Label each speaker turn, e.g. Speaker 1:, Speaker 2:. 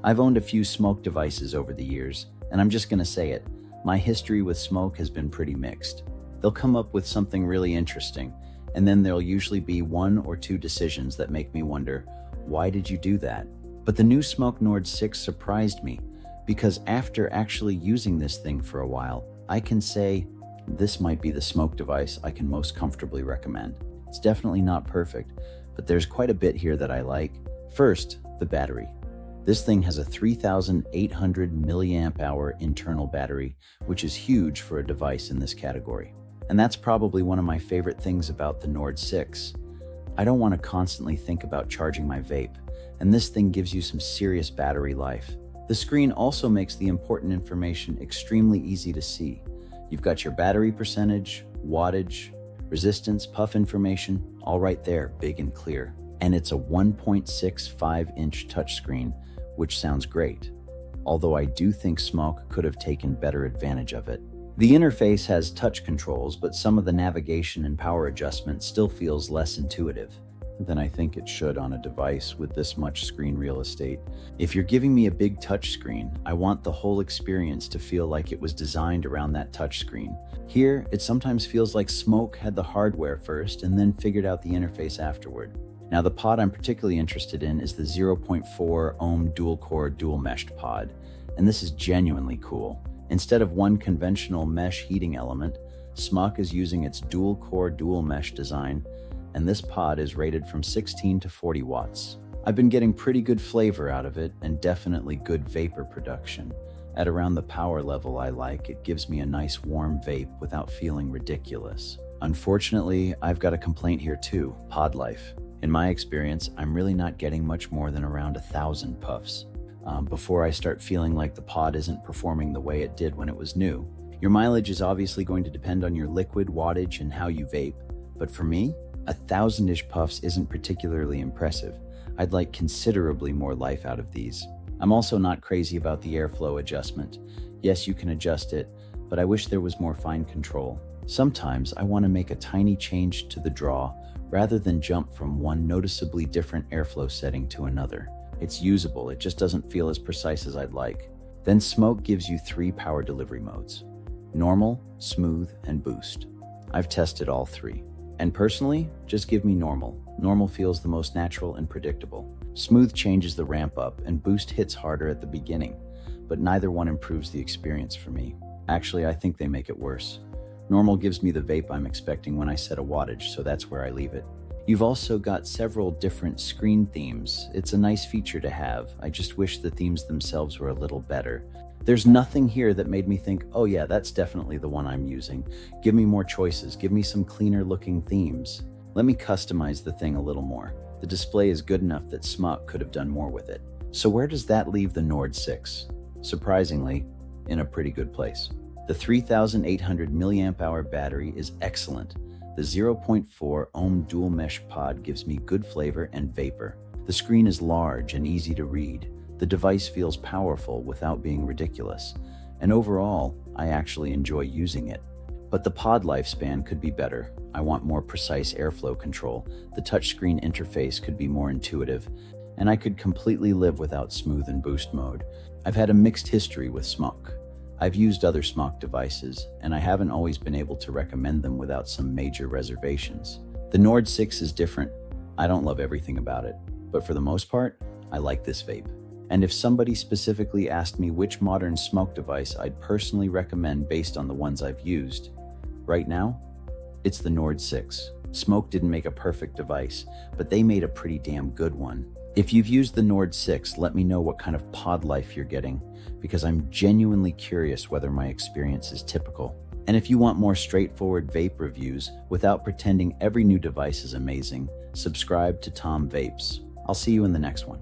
Speaker 1: I've owned a few SMOK devices over the years, and I'm just gonna say it, my history with SMOK has been pretty mixed. They'll come up with something really interesting, and then there'll usually be one or two decisions that make me wonder, why did you do that? But the new SMOK Nord 6 surprised me, because after actually using this thing for a while, I can say, this might be the SMOK device I can most comfortably recommend. It's definitely not perfect, but there's quite a bit here that I like. First, the battery. This thing has a 3,800 milliamp hour internal battery, which is huge for a device in this category. And that's probably one of my favorite things about the Nord 6. I don't want to constantly think about charging my vape, and this thing gives you some serious battery life. The screen also makes the important information extremely easy to see. You've got your battery percentage, wattage, resistance, puff information, all right there, big and clear. And it's a 1.65-inch touchscreen, which sounds great. Although I do think SMOK could have taken better advantage of it. The interface has touch controls, but some of the navigation and power adjustment still feels less intuitive than I think it should on a device with this much screen real estate. If you're giving me a big touch screen, I want the whole experience to feel like it was designed around that touch screen. Here, it sometimes feels like SMOK had the hardware first and then figured out the interface afterward. Now, the pod I'm particularly interested in is the 0.4 ohm dual-core dual-meshed pod, and this is genuinely cool. Instead of one conventional mesh heating element, SMOK is using its dual-core dual-mesh design, and this pod is rated from 16 to 40 watts. I've been getting pretty good flavor out of it and definitely good vapor production. At around the power level I like, it gives me a nice warm vape without feeling ridiculous. Unfortunately, I've got a complaint here too, pod life. In my experience, I'm really not getting much more than around 1,000 puffs before I start feeling like the pod isn't performing the way it did when it was new. Your mileage is obviously going to depend on your liquid wattage and how you vape, but for me, 1,000-ish puffs isn't particularly impressive. I'd like considerably more life out of these. I'm also not crazy about the airflow adjustment. Yes, you can adjust it, but I wish there was more fine control. Sometimes I want to make a tiny change to the draw rather than jump from one noticeably different airflow setting to another. It's usable, it just doesn't feel as precise as I'd like. Then SMOK gives you 3 power delivery modes: normal, smooth, and boost. I've tested all 3. And personally, just give me normal. Normal feels the most natural and predictable. Smooth changes the ramp up, and boost hits harder at the beginning, but neither one improves the experience for me. Actually, I think they make it worse. Normal gives me the vape I'm expecting when I set a wattage, so that's where I leave it. You've also got several different screen themes. It's a nice feature to have. I just wish the themes themselves were a little better. There's nothing here that made me think, oh yeah, that's definitely the one I'm using. Give me more choices. Give me some cleaner looking themes. Let me customize the thing a little more. The display is good enough that SMOK could have done more with it. So where does that leave the Nord 6? Surprisingly, in a pretty good place. The 3,800 milliamp hour battery is excellent. The 0.4 ohm dual mesh pod gives me good flavor and vapor. The screen is large and easy to read. The device feels powerful without being ridiculous. And overall, I actually enjoy using it. But the pod lifespan could be better. I want more precise airflow control. The touchscreen interface could be more intuitive, and I could completely live without smooth and boost mode. I've had a mixed history with SMOK. I've used other SMOK devices, and I haven't always been able to recommend them without some major reservations. The Nord 6 is different. I don't love everything about it, but for the most part, I like this vape. And if somebody specifically asked me which modern SMOK device I'd personally recommend based on the ones I've used, right now, it's the Nord 6. SMOK didn't make a perfect device, but they made a pretty damn good one. If you've used the Nord 6, let me know what kind of pod life you're getting, because I'm genuinely curious whether my experience is typical. And if you want more straightforward vape reviews without pretending every new device is amazing, subscribe to Tom Vapes. I'll see you in the next one.